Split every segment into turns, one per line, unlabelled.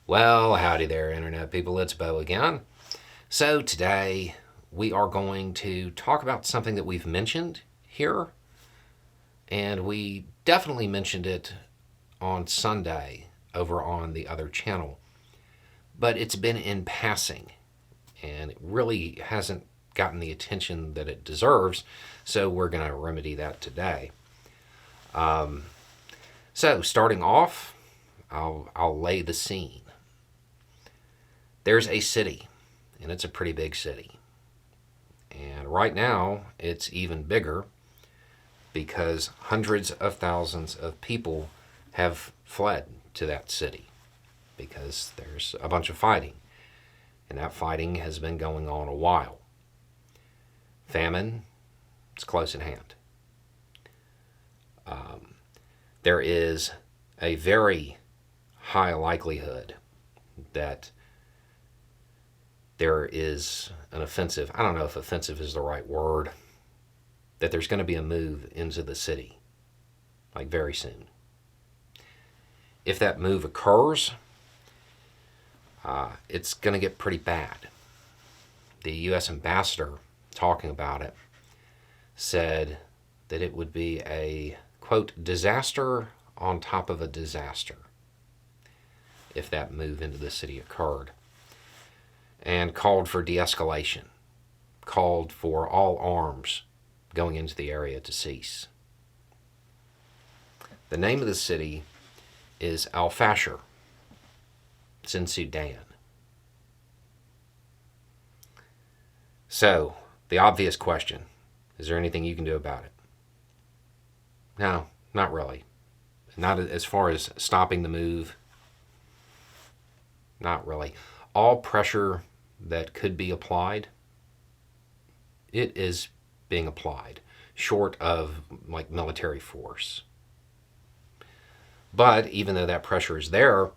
Well, howdy there, Internet people. It's Bo again. So, today we are going to talk about something that we've mentioned here, and we definitely mentioned it on Sunday over on the other channel, but it's been in passing, and it really hasn't gotten the attention that it deserves, so we're going to remedy that today. So, starting off, I'll lay the scene. There's a city, and it's a pretty big city. And right now, it's even bigger because hundreds of thousands of people have fled to that city because there's a bunch of fighting. And that fighting has been going on a while. Famine is close at hand. There is a very high likelihood that there is an offensive, I don't know if offensive is the right word, that there's going to be a move into the city, like very soon. If that move occurs, it's going to get pretty bad. The U.S. ambassador talking about it said that it would be a, quote, disaster on top of a disaster if that move into the city occurred, and called for de-escalation, called for all arms going into the area to cease. The name of the city is Faser. It's in Sudan. So, the obvious question, is there anything you can do about it? No, not really. Not as far as stopping the move. Not really. All pressure that could be applied, it is being applied, short of like military force. But even though that pressure is there,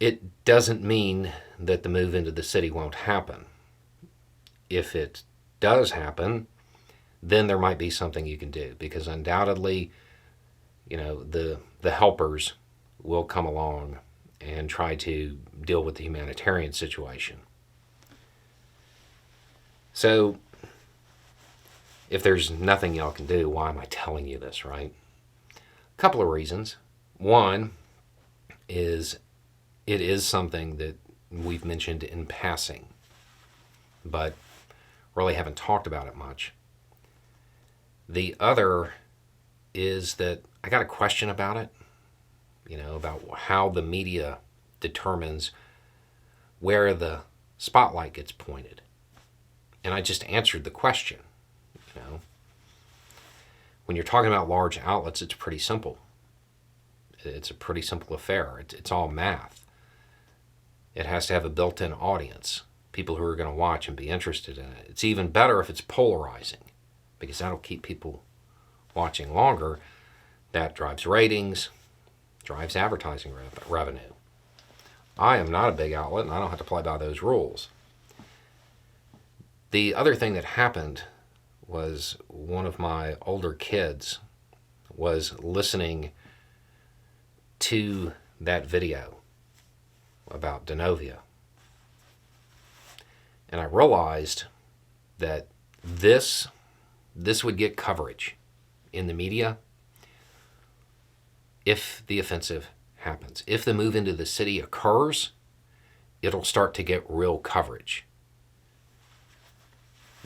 it doesn't mean that the move into the city won't happen. If it does happen, then there might be something you can do, because undoubtedly, the helpers will come along and try to deal with the humanitarian situation. So, if there's nothing y'all can do, why am I telling you this, right? A couple of reasons. One is it is something that we've mentioned in passing, but really haven't talked about it much. The other is that I got a question about it, about how the media determines where the spotlight gets pointed. And I just answered the question. When you're talking about large outlets, it's pretty simple. It's a pretty simple affair. It's all math. It has to have a built-in audience, people who are going to watch and be interested in it. It's even better if it's polarizing, because that'll keep people watching longer. That drives ratings, drives advertising revenue. I am not a big outlet, and I don't have to play by those rules. The other thing that happened was one of my older kids was listening to that video about Denovia. And I realized that this would get coverage in the media if the offensive happens. If the move into the city occurs, it'll start to get real coverage.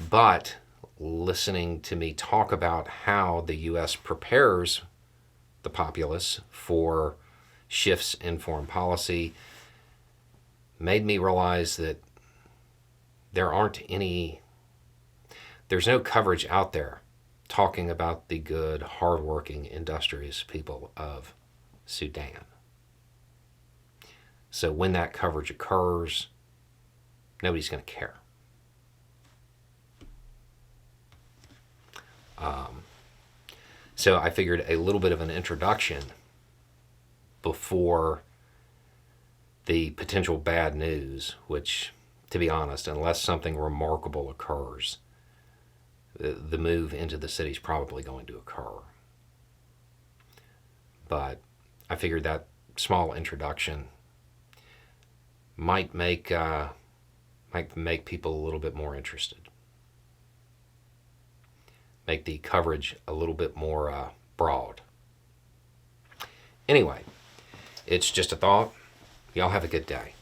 But listening to me talk about how the U.S. prepares the populace for shifts in foreign policy made me realize that there's no coverage out there talking about the good, hardworking, industrious people of Sudan. So when that coverage occurs, nobody's going to care. So I figured a little bit of an introduction before the potential bad news, which, to be honest, unless something remarkable occurs, the move into the city is probably going to occur. But I figured that small introduction might make people a little bit more interested. Make the coverage a little bit more broad. Anyway, it's just a thought. Y'all have a good day.